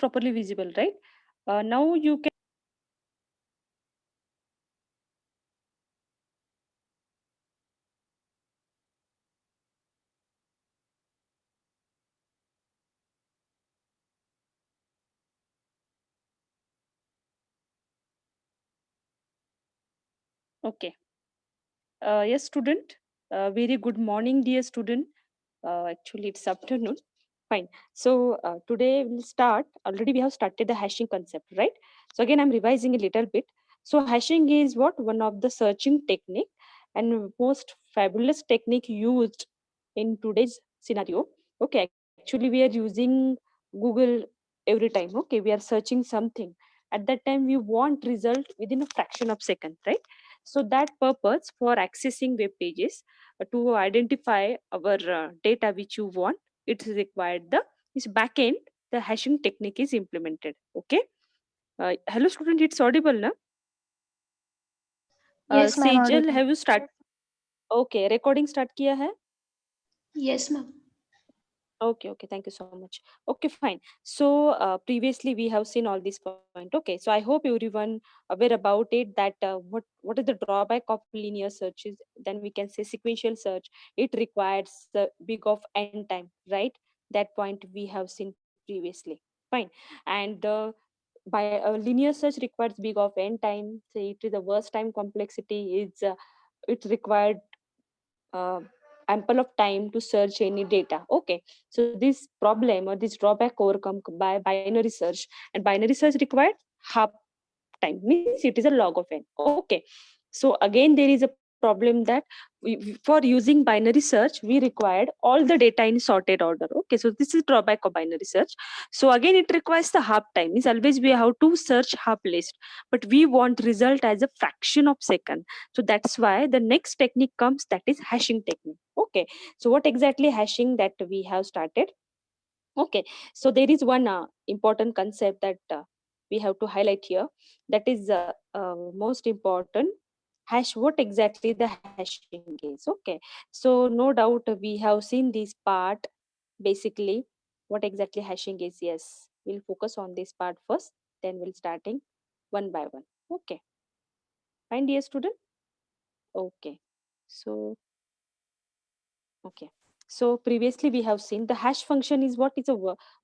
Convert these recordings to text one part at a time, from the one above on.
properly visible, right? Now you can. Okay. Yes, student. Very good morning, dear student. Actually, it's afternoon. Fine. So today we'll start. Already we have started the hashing concept, right? So again, I'm revising a little bit. So hashing is what one of the searching technique and most fabulous technique used in today's scenario. Okay, actually we are using Google every time. Okay, we are searching something. At that time, we want result within a fraction of second, right? So that purpose for accessing web pages to identify our data which you want, it is required the is backend. The hashing technique is implemented. Okay. Hello, student. It's audible, na? Yes, ma'am, Sejal, audible. have you start? Okay, recording start किया है? Yes, ma'am. Okay, okay. Thank you so much. Okay, fine. So previously we have seen all these point. Okay, so I hope everyone aware about it that what is the drawback of linear searches? Then we can say sequential search. It requires big of end time, right? That point we have seen previously. Fine, and by linear search requires big of end time. So it is the worst time complexity is it required uh, ample of time to search any data. Okay, so this problem or this drawback overcome by binary search, and binary search required half time, means it is a log of n. Okay, so again there is a problem that for using binary search we required all the data in sorted order. Okay, so this is drawback of binary search. So again it requires the half time, means always we have to search half list, but we want result as a fraction of second. So that's why the next technique comes, that is hashing technique. Okay, so what exactly hashing that we have started? Okay, so there is one important concept that we have to highlight here. That is most important. Hash, what exactly the hashing is? Okay, so no doubt we have seen this part. Basically, what exactly hashing is? Yes, we'll focus on this part first. Then we'll starting one by one. Okay, fine, dear student. Okay, so okay. So previously we have seen the hash function is what is a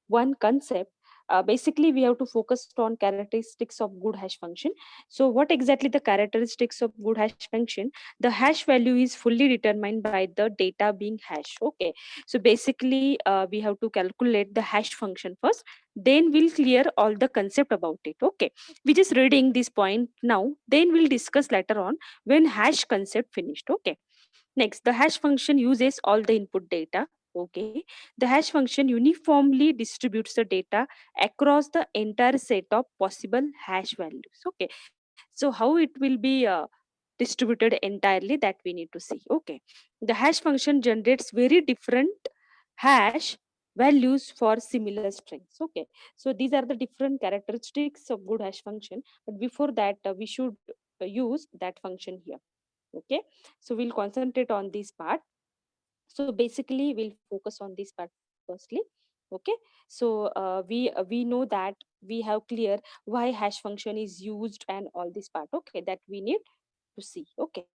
one concept. Basically, we have to focus on characteristics of good hash function. So what exactly the characteristics of good hash function? The hash value is fully determined by the data being hashed. Okay. So basically, we have to calculate the hash function first. Then we'll clear all the concept about it. Okay. We just reading this point now. Then we'll discuss later on when hash concept finished. Okay. Next, the hash function uses all the input data. Okay. The hash function uniformly distributes the data across the entire set of possible hash values. Okay. So how it will be distributed entirely, that we need to see. Okay. The hash function generates very different hash values for similar strings. Okay. So these are the different characteristics of good hash function. But before that, we should use that function here. Okay, so we'll concentrate on this part. So basically we'll focus on this part firstly. Okay, so we know that we have clear why hash function is used and all this part. Okay, that we need to see. Okay,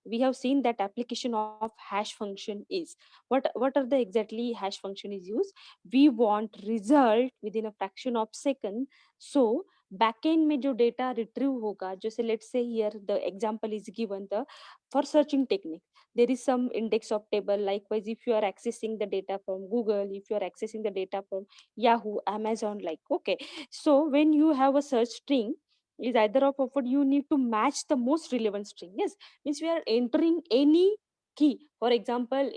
we have seen that application of hash function is what are the exactly hash function is used. We want result within a fraction of second. So backend में जो data retrieve होगा, जैसे let's say here the example is given the for searching technique, there is some index of table. Likewise, if you are accessing the data from Google, if you are accessing the data from Yahoo, Amazon, like, okay, so when you have a search string is either of what you need to match the most relevant string. Yes, means we are entering any key. For example,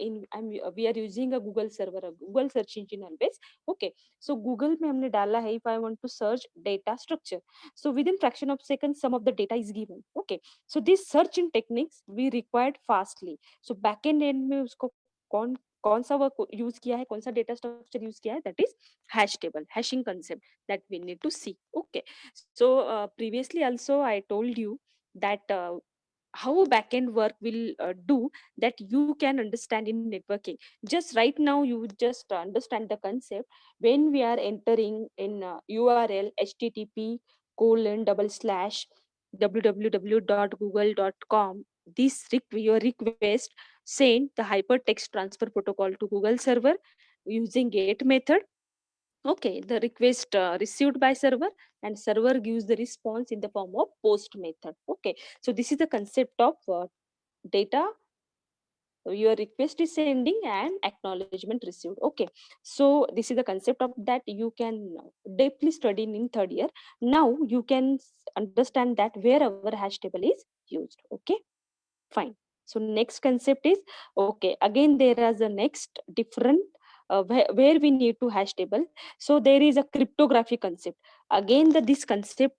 we are using a Google server, a Google search engine always. Okay, so Google में हमने डाला है, if I want to search data structure, so within fraction of seconds some of the data is given. Okay, so these searching techniques we required fastly. So backend end में उसको कौन सा work use किया है, कौन सा data structure use किया है, that is hash table, hashing concept that we need to see. Okay, so previously also I told you that how backend work will do, that you can understand in networking. Just right now you would just understand the concept. When we are entering in url http colon double slash www.google.com, this your request send the hypertext transfer protocol to Google server using get method. Okay, the request received by server, and server gives the response in the form of post method. Okay, so this is the concept of data. Your request is sending and acknowledgement received. Okay, so this is the concept of that you can deeply study in third year. Now you can understand that wherever hash table is used. Okay, fine. So next concept is, okay, again there is a next different where we need to hash table. So there is a cryptography concept. Again this concept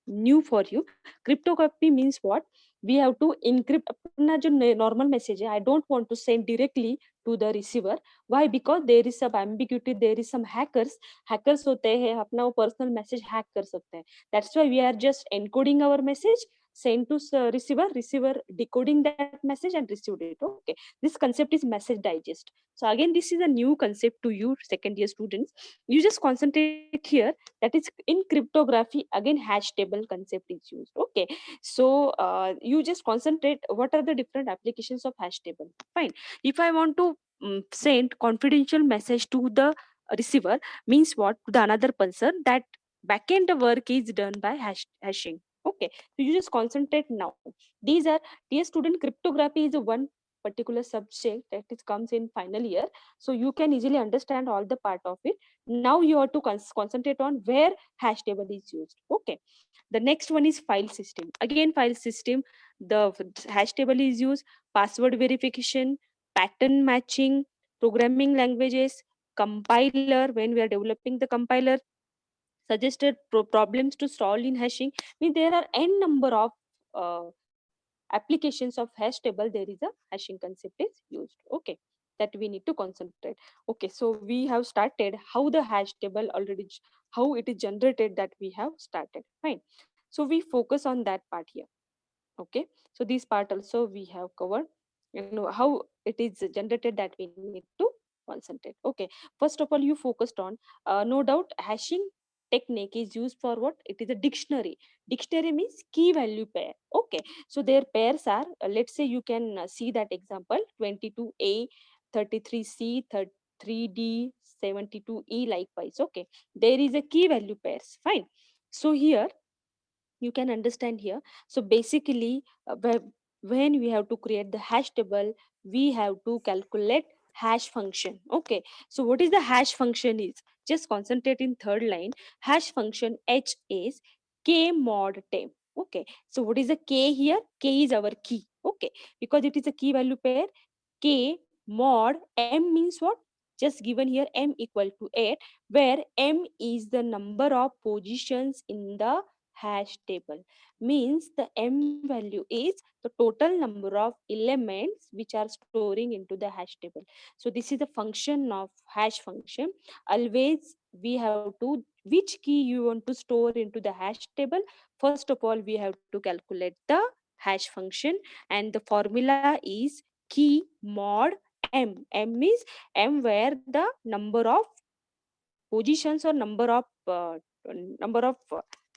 new for you. Cryptography means what? We have to encrypt अपना जो normal message है, I don't want to send directly to the receiver. Why? Because there is some ambiguity, there is some hackers होते हैं अपना वो personal message hack कर सकते हैं. That's why we are just encoding our message, send to receiver decoding that message and received it. Okay, this concept is message digest. So again this is a new concept to you second year students. You just concentrate here, that is in cryptography again hash table concept is used. Okay, so you just concentrate what are the different applications of hash table. Fine. If I want to send confidential message to the receiver, means what? To the another person, that backend work is done by hashing. Okay, so you just concentrate now. These are, dear student, cryptography is a one particular subject that is comes in final year, so you can easily understand all the part of it. Now you have to concentrate on where hash table is used. Okay, the next one is file system. Again file system, the hash table is used. Password verification, pattern matching, programming languages, compiler, when we are developing the compiler, suggested problems to solve in hashing. I mean, there are n number of uh, applications of hash table. There is a hashing concept is used. Okay, that we need to concentrate. Okay, so we have started how the hash table already how it is generated, that we have started. Fine. So we focus on that part here. Okay, so this part also we have covered, you know, how it is generated, that we need to concentrate. Okay, first of all you focused on no doubt hashing technique is used for what? It is a dictionary. Dictionary means key value pair. Okay, so their pairs are let's say you can see that example 22a 33c 3d 72e likewise. Okay, there is a key value pairs. Fine. So here you can understand here. So basically when we have to create the hash table, we have to calculate hash function. Okay, so what is the hash function is? Just concentrate in third line. Hash function h is k mod temp. Okay, so what is the k here? K is our key. Okay, because it is a key value pair. K mod m means what? Just given here m equal to 8, where m is the number of positions in the hash table. Means the m value is the total number of elements which are storing into the hash table. So this is the function of hash function. Always we have to, which key you want to store into the hash table. First of all we have to calculate the hash function, and the formula is key mod m means m where the number of positions or number of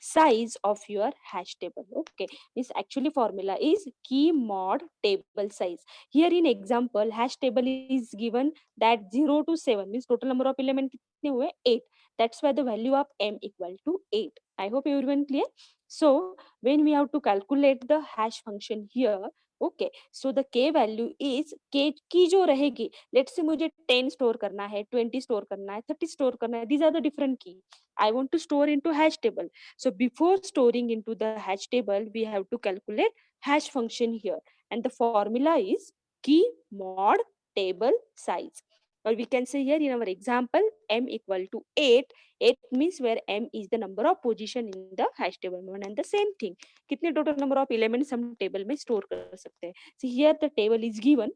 size of your hash table. Okay, this actually formula is key mod table size. Here in example hash table is given that 0 to 7 means total number of element kitne hue 8. That's why the value of m equal to 8. I hope everyone clear. So when we have to calculate the hash function here, okay, so the k value is k की जो रहेगी, let's say मुझे 10 store करना है, 20 store करना है, 30 store करना है, these are the different key I want to store into hash table. So before storing into the hash table we have to calculate hash function here, and the formula is key mod table size. Or we can say here in our example m equal to 8. 8 means where m is the number of position in the hash table. One and the same thing, कितने total number of elements हम table में store कर सकते हैं. So here the table is given.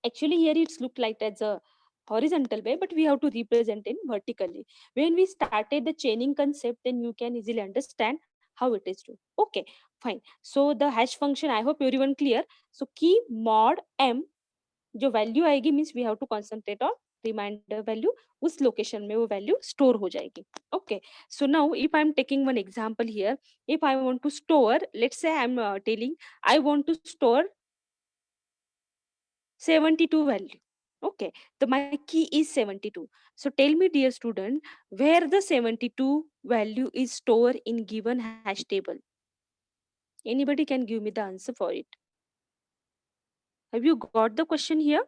Actually here it's look like as a horizontal way, but we have to represent in vertically. When we started the chaining concept, then you can easily understand how it is done. Okay, fine. So the hash function, I hope everyone clear. So key mod m जो value आएगी means we have to concentrate on remainder value, उस location में वो value store हो जाएगी. Okay. So now if I am taking one example here, if I want to store, let's say I am telling I want to store 72 value. Okay, the my key is 72. So tell me, dear student, where the 72 value is stored in given hash table. Anybody can give me the answer for it. Have you got the question here?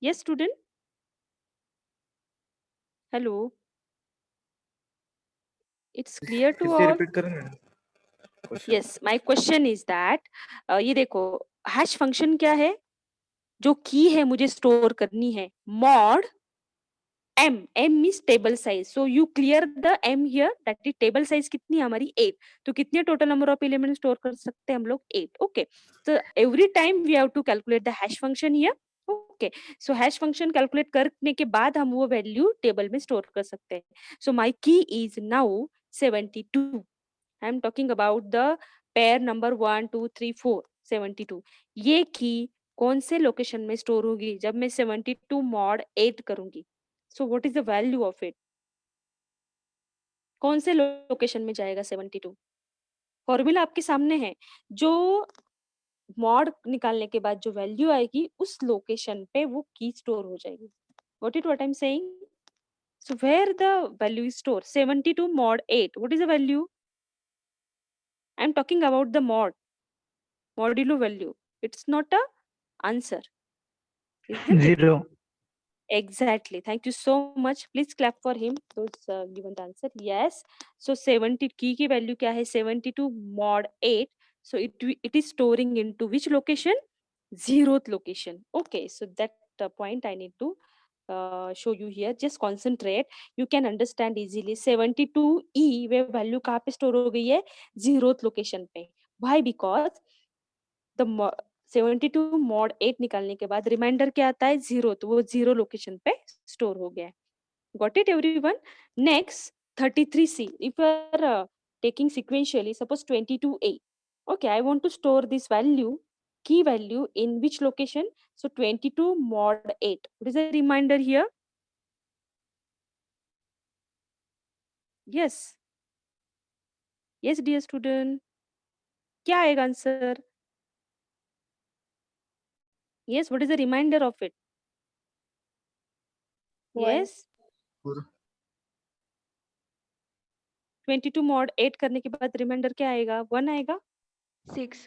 Yes, student. Hello. It's clear to फिर से all. Repeat करें madam question. Yes, my question is that ये देखो hash function क्या है, जो key है मुझे स्टोर करनी है, mod m means table size. So you clear the m here, that is table size कितनी है हमारी 8. तो कितने total number of elements store कर सकते हैं हम लोग 8. Okay. So every time we have to calculate the hash function here. Okay. So hash function calculate करने के बाद हम वो value table में store कर सकते हैं. So my key is now 72. I am talking about the pair number 1 2 3 4 72. ये की कौन से लोकेशन में स्टोर होगी जब मैं 72 मॉड 8 करूंगी. So what is the value of it, कौन से लोकेशन में जाएगा 72. फॉर्मूला आपके सामने है. जो मॉड निकालने के बाद जो वैल्यू आएगी उस लोकेशन पे वो की स्टोर हो जाएगी. What I am saying. So where the value is store 72 mod 8, what is the value. I am talking about the mod modulo value. It's not a answer, isn't it? 0. Exactly. Thank you so much. Please clap for him. Those given the answer. Yes. So 70 की value क्या है 72 mod 8. So it is storing into which location? 0th location. Okay. So that point I need to show you here. Just concentrate. You can understand easily. 72e way value कहाँ पे store हो गई है 0th location पे. Why? Because the 72 mod 8 निकालने के बाद reminder क्या आता है 0, तो वो 0 लोकेशन पे स्टोर हो गया है. Got it everyone. Next 33c, if you are taking sequentially, suppose 22a. Okay, I want to store this value, key value in which location. So 22 mod 8, what is the reminder here. Yes, yes dear student, क्या आएगा answer. Yes, what is the reminder of it. Yes, 22 mod 8 करने के बाद reminder क्या आएगा 1 आएगा. 6.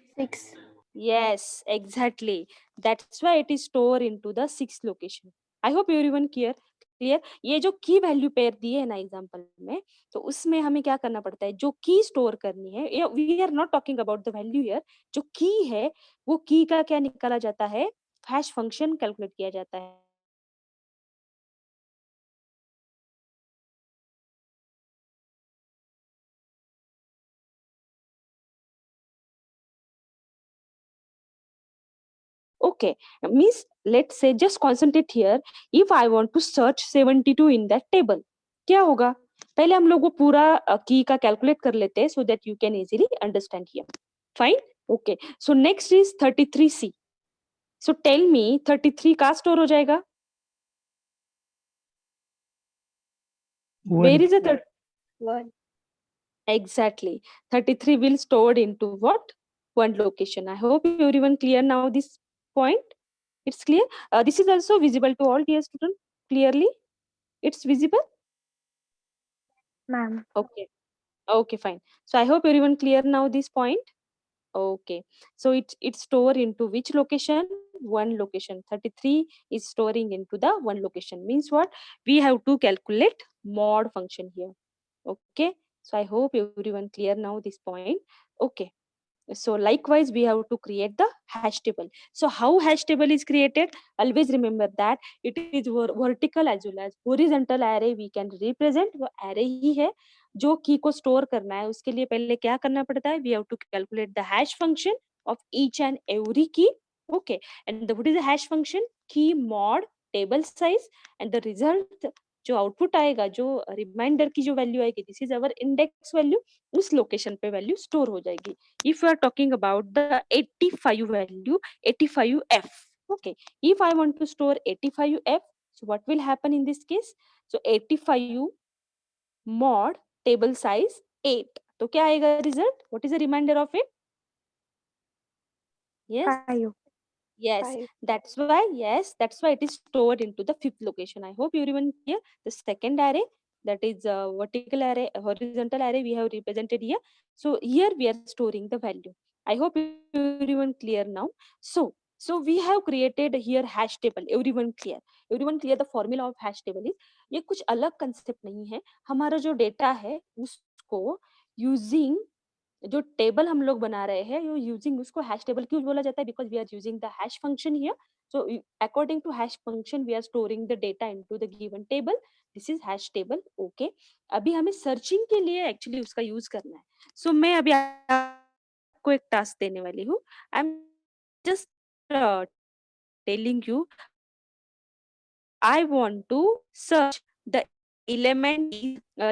Yes, exactly. That's why it is stored into the sixth location. I hope everyone clear. ये जो की वैल्यू पेयर दिए है ना एग्जांपल में, तो उसमें हमें क्या करना पड़ता है, जो की स्टोर करनी है, we are not talking about the value here, जो की है वो की का क्या निकाला जाता है, हैश फंक्शन कैलकुलेट किया जाता है. Okay, means let's say just concentrate here. If I want to search 72 in that table, क्या होगा. पहले हम लोग वो पूरा की का कैलकुलेट कर लेते हैं so that you can easily understand here. Fine. Okay. So next is 33c. So tell me 33 का स्टोर हो जाएगा. Where is the 1. exactly 33 will stored into what, one location. I hope everyone clear now this point. It's clear. This is also visible to all dear student clearly. It's visible. Ma'am. Okay. Okay, fine. So I hope everyone clear now this point. Okay. So it's store into which location? One location. 33 is storing into the one location. Means what? We have to calculate mod function here. Okay. So I hope everyone clear now this point. Okay. So likewise, we have to create the hash table. So how hash table is created? Always remember that it is vertical as well as horizontal array. We can represent वो array ही है जो की को store करना है. उसके लिए पहले क्या करना पड़ता है? We have to calculate the hash function of each and every key. Okay, and what is the hash function? Key mod table size and the result जो आउटपुट आएगा, जो रिमाइंडर की जो वैल्यू आएगी, this is our index value, उस location पे value store हो जाएगी. If you are talking about the 85 value, 85f. Okay, if I want to store 85f, so what will happen in this case? So 85 mod table size 8. तो क्या आएगा result? What is the remainder of it? Yes. 5. Yes, 5. that's why it is stored into the fifth location. I hope everyone here. The second array, that is vertical array, horizontal array, we have represented here. So here we are storing the value. I hope everyone clear now. So we have created here hash table. Everyone clear? Everyone clear? The formula of hash table is, ये कुछ अलग concept नहीं है. हमारा जो data है उसको using जो टेबल हम लोग बना रहे हैं, यू यूजिंग उसको हैश टेबल क्यों बोला जाता है? Because we are using the hash function here. So according to hash function we are storing the data into the given table. This is hash table. Okay, अभी हमें searching के लिए actually उसका use करना है. सो मैं अभी आपको एक टास्क देने वाली हूँ. I am just telling you, I want to search the element,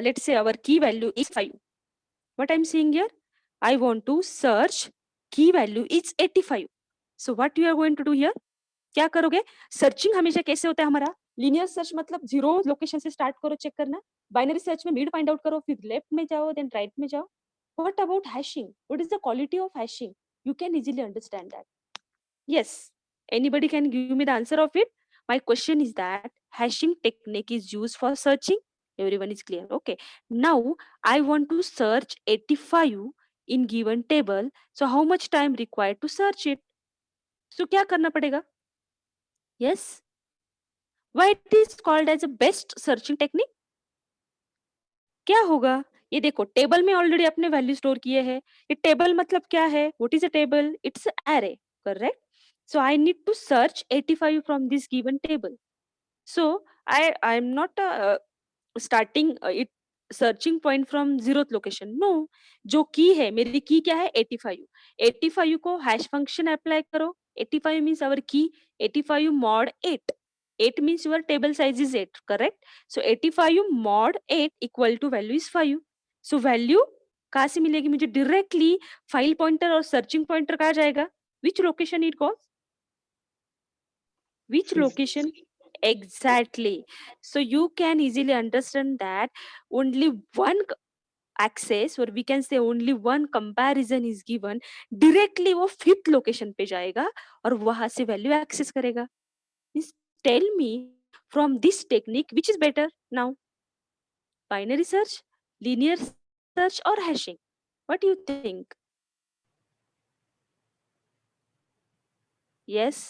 let's say our key value is 5. What I'm saying here? I want to search key value is 85. So what you are going to do here? क्या करोगे? Searching हमेशा कैसे होता है हमारा? Linear search मतलब zero location से start करो चेक करना. बाइनरी सर्च में मिड फाइंड आउट करो, फिर लेफ्ट में जाओ, देन राइट में जाओ. What about hashing? What is the quality of hashing? You can easily understand that. Yes. Anybody can give me the answer of it? My question is that hashing technique is used for searching. Everyone is clear. Okay. Now I want to search 85 in given table. So how much time required to search it? So क्या करना पड़ेगा? Yes. Why it is called as a best searching technique? क्या होगा? ये देखो table में already अपने value store किए हैं. ये टेबल मतलब क्या है? What is a table? It's array, correct? So I need to search 85 from this given table. So I'm not starting it searching point from zeroth location. No, जो key है मेरी की क्या है? 85. 85 को हैश फंक्शन अप्लाई करो. 85 means our key. 85 mod 8. 8 means your table size is 8, correct? So 85 mod 8 equal to value is 5. So value कहाँ से मिलेगी मुझे? directly फाइल पॉइंटर और सर्चिंग पॉइंटर कहाँ जाएगा? Which location it goes? Which Fifth. location? Exactly. So you can easily understand that only one access, or we can say only one comparison is given. Directly वो fifth location पे जाएगा और वहां से value access करेगा. Means tell me from this technique which is better now? Binary search, linear search, or hashing? What do you think? Yes.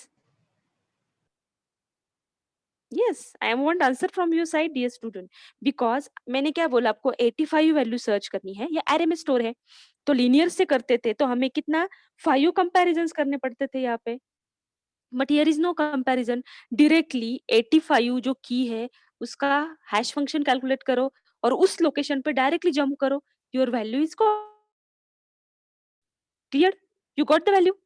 Yes, I want answer from your side, dear student. Because मैंने क्या बोला आपको? 85 value search करनी है, या array में store है. तो लीनियर से करते थे तो हमें कितना 5 कंपैरिजंस करने पड़ते थे यहाँ पे. But here is no comparison. Directly 85 जो की है उसका हैश फंक्शन कैलकुलेट करो और उस लोकेशन पे डायरेक्टली जंप करो. Your value is clear. You got the value,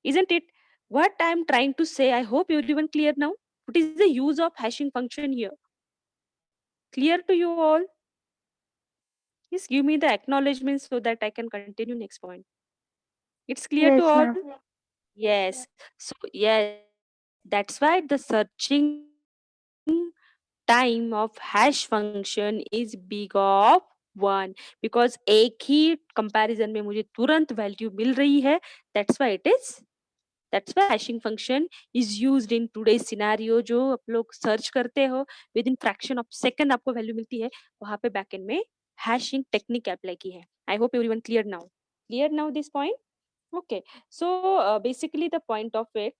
isn't it? What I am trying to say, I hope everyone clear now. What is the use of hashing function here? Clear to you all? Yes, give me the acknowledgement so that I can continue next point. It's clear to Yes, all? ma'am. Yes. So yes, that's why the searching time of hash function is big of 1, because एक ही comparison में मुझे तुरंत value मिल रही है. That's why hashing function is used in today's scenario. जो आप लोग search करते हो within fraction of second आपको वैल्यू मिलती है, वहां पे बैकएंड में हैशिंग टेक्निक अप्लाई की है. आई hope everyone clear now. Clear now this point? Okay. So basically the point of it,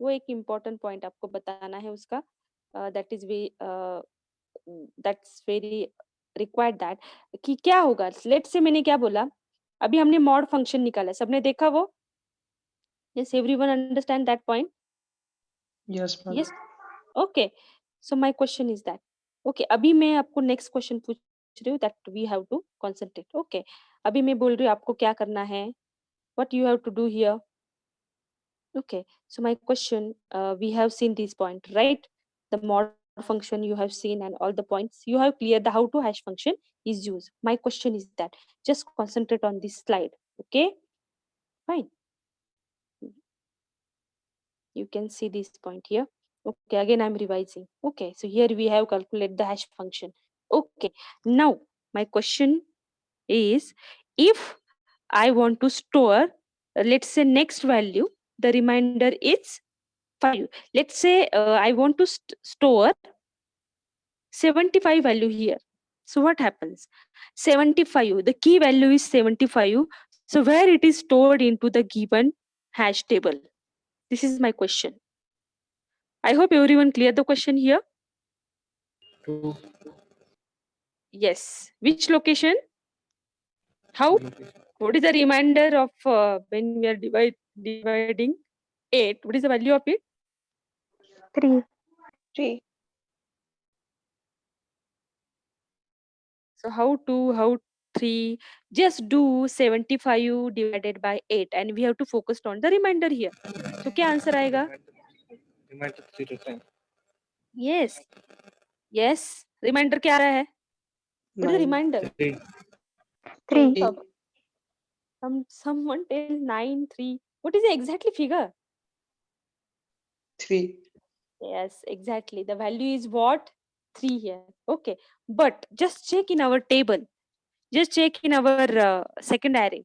वो एक इम्पोर्टेंट पॉइंट आपको बताना है उसका. दैट्स वेरी रिक्वायर्ड दैट कि क्या होगा. लेट से मैंने क्या बोला, अभी हमने मॉड फंक्शन निकाला, सबने देखा वो? Yes, everyone understand that point? Yes, ma'am. Yes. Okay. So my question is that, okay, अभी मैं आपको नेक्स्ट क्वेश्चन पूछ रही हूँ that we have to concentrate. Okay. अभी मैं बोल रही हूँ आपको क्या करना है. What you have to do here? Okay. So my question, we have seen this point, right? The mod for function you have seen and all the points you have cleared the how to hash function is used. My question is that just concentrate on this slide. Okay, fine. You can see this point here. Okay, again I'm revising. Okay, so here we have calculate the hash function. Okay, now my question is, if I want to store, let's say next value, the remainder is 5. Let's say I want to store 75 value here. So what happens? 75, the key value is 75. So where it is stored into the given hash table? This is my question. I hope everyone clear the question here. True. Yes. Which location? How? What is the remainder of when we are dividing 8? What is the value of it? 3. 3. So how 3? Just do 75 divided by 8 and we have to focus on the remainder here. So क्या answer आएगा? Reminder 3 to 10. Yes. Yes. Reminder क्या आ रहा है? What is the 9. reminder? 3. 3. Someone tell 9 3. What is the exactly figure? 3. Yes, exactly. The value is what? 3 here. Okay. But just check in our table. Just check in our second array.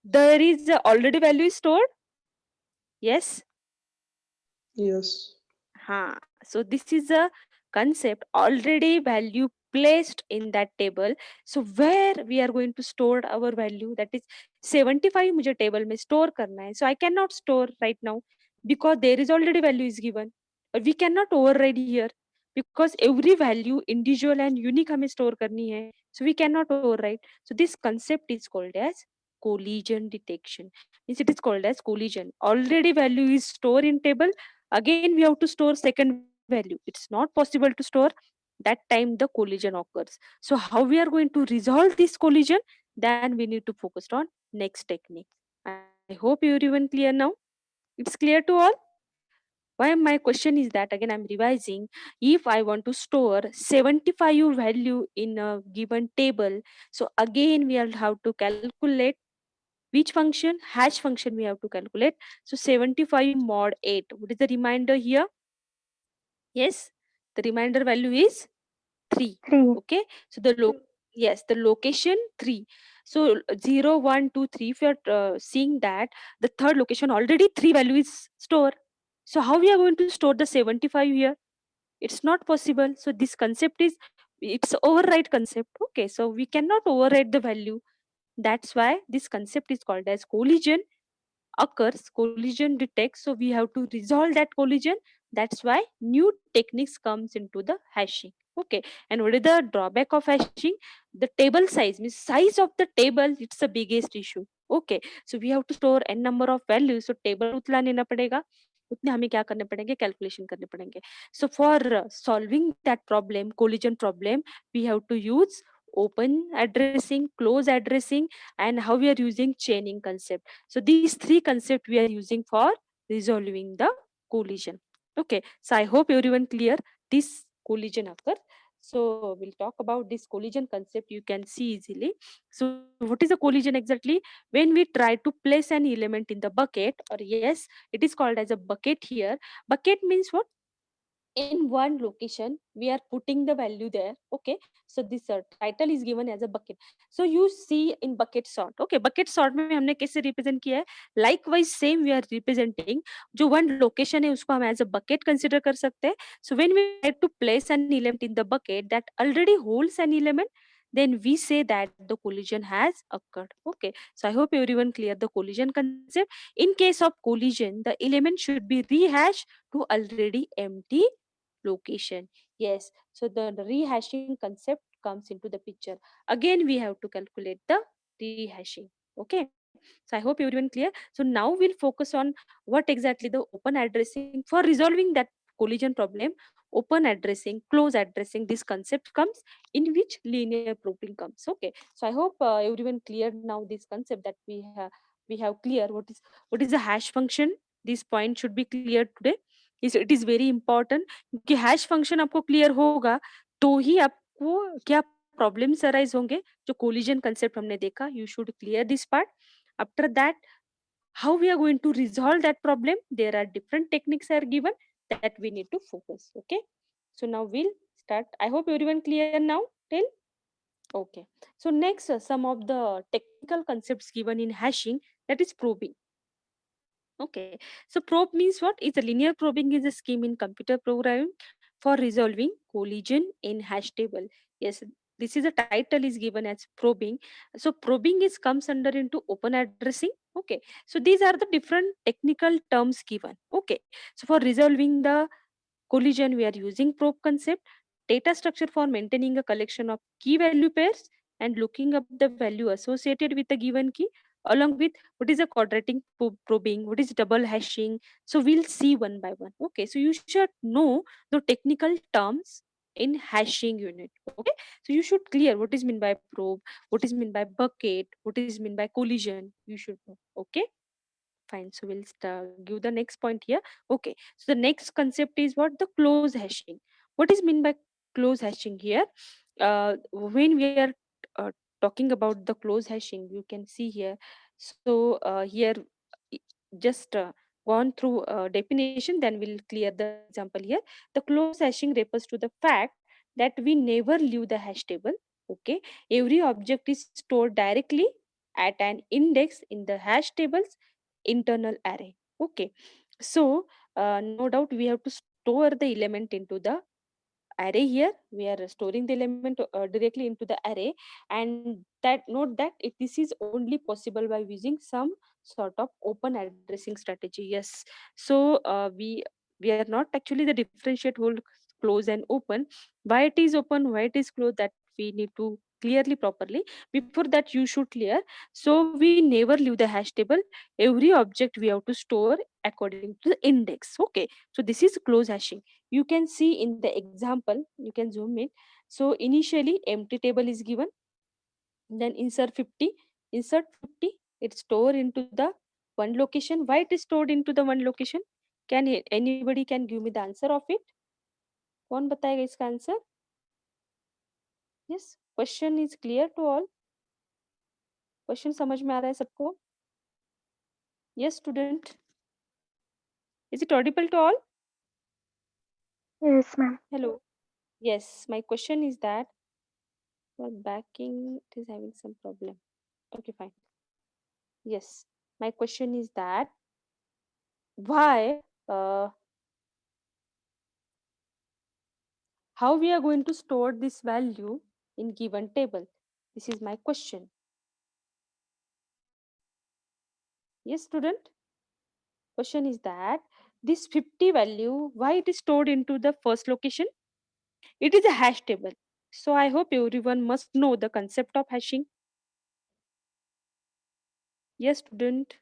There is already value is stored. Yes. Yes. So this is a concept already value placed in that table. So where we are going to store our value, that is 75 मुझे table में store करना है. So I cannot store right now because there is already value is given. But we cannot override here because every value individual and unique हमें store करनी है. So we cannot override. So this concept is called as collision detection. Means it is called as collision. Already value is stored in table. Again we have to store second value. It's not possible to store. That time the collision occurs. So how we are going to resolve this collision? Then we need to focus on next technique. I hope everyone clear now. It's clear to all. Why my question is that again I'm revising. If I want to store 75 value in a given table, so again we will have to calculate which function? Hash function we have to calculate. So 75 mod 8. What is the remainder here? Yes, the remainder value is 3. 3. Okay, so yes, the location 3. So 0 1 2 3. If you are seeing that the third location already 3 value is stored. So how we are going to store the 75 here? It's not possible. So this concept is, it's override concept. Okay, so we cannot override the value. That's why this concept is called as collision occurs, collision detects. So we have to resolve that collision. That's why new techniques comes into the hashing. Okay, and what is the drawback of hashing? The table size, means size of the table, it's the biggest issue. Okay, so we have to store n number of values. So table उतना लेना पड़ेगा, उतने हमें क्या करने पड़ेंगे, calculation करने पड़ेंगे. So for solving that problem, collision problem, we have to use open addressing, close addressing, and how we are using chaining concept. So these three concepts we are using for resolving the collision. Okay, so I hope everyone clear this collision occurs. So we'll talk about this collision concept. You can see easily. So what is a collision exactly? When we try to place an element in the bucket, or yes, it is called as a bucket here. Bucket means what? In one location we are putting the value there. Okay, so this title is given as a bucket. So you see in bucket sort. Okay, bucket sort में हमने कैसे represent किया है? Likewise same we are representing. जो one location है उसको हम as a bucket consider कर सकते हैं. So when we try to place an element in the bucket that already holds an element, then we say that the collision has occurred. Okay, so I hope everyone clear the collision concept. In case of collision, the element should be rehashed to already empty location. Yes, so the rehashing concept comes into the picture. Again we have to calculate the rehashing. Okay, so I hope everyone clear. So now we'll focus on what exactly the open addressing for resolving that collision problem. Open addressing, close addressing, this concept comes in which linear proofing comes. Okay, so I hope everyone cleared now this concept, that we have clear what is the hash function. This point should be clear today. It is very important, क्योंकि hash function आपको clear होगा तो ही आपको क्या problems arise होंगे, जो collision concept हमने देखा, you should clear this part. After that, how we are going to resolve that problem, there are different techniques are given that we need to focus. Okay, so now we'll start. I hope everyone clear now till. Okay, so next, some of the technical concepts given in hashing, that is probing. Okay, so probe means what? Is a linear probing is a scheme in computer programming for resolving collision in hash table. Yes, this is a title is given as probing. So probing is comes under into open addressing. Okay, so these are the different technical terms given. Okay, so for resolving the collision, we are using probe concept, data structure for maintaining a collection of key value pairs and looking up the value associated with the given key, along with what is a quadratic probing, what is double hashing. So we'll see one by one. Okay, so you should know the technical terms in hashing unit. Okay, so you should clear what is meant by probe, what is meant by bucket, what is meant by collision. You should know. Okay, fine. So we'll give the next point here. Okay, so the next concept is what? The close hashing. What is meant by close hashing here? When we are uh, talking about the close hashing, you can see here. So here, i- just gone through definition, then we'll clear the example here. The close hashing refers to the fact that we never leave the hash table. Okay, every object is stored directly at an index in the hash table's internal array. Okay, so no doubt we have to store the element into the array. Here we are storing the element directly into the array, and that note that this is only possible by using some sort of open addressing strategy. Yes, so we are not actually the differentiate whole close and open. Why it is open, why it is closed, that we need to clearly properly. Before that, you should clear. So we never leave the hash table. Every object we have to store according to the index. Okay, so this is close hashing. You can see in the example, you can zoom in. So initially empty table is given, then insert 50, insert 50, it's stored into the one location. Why it is stored into the one location? Can anybody can give me the answer of it? कौन बताएगा इसका answer? Yes, question is clear to all. Question समझ में आ रहा है सबको? Yes, student. Is it audible to all? Yes, ma'am. Hello. Yes, my question is that for backing it is having some problem. Okay, fine. Yes, my question is that why, how we are going to store this value in given table? This is my question. Yes, student. Question is that this 50 value, why it is stored into the first location? It is a hash table. So I hope everyone must know the concept of hashing. Yes, student.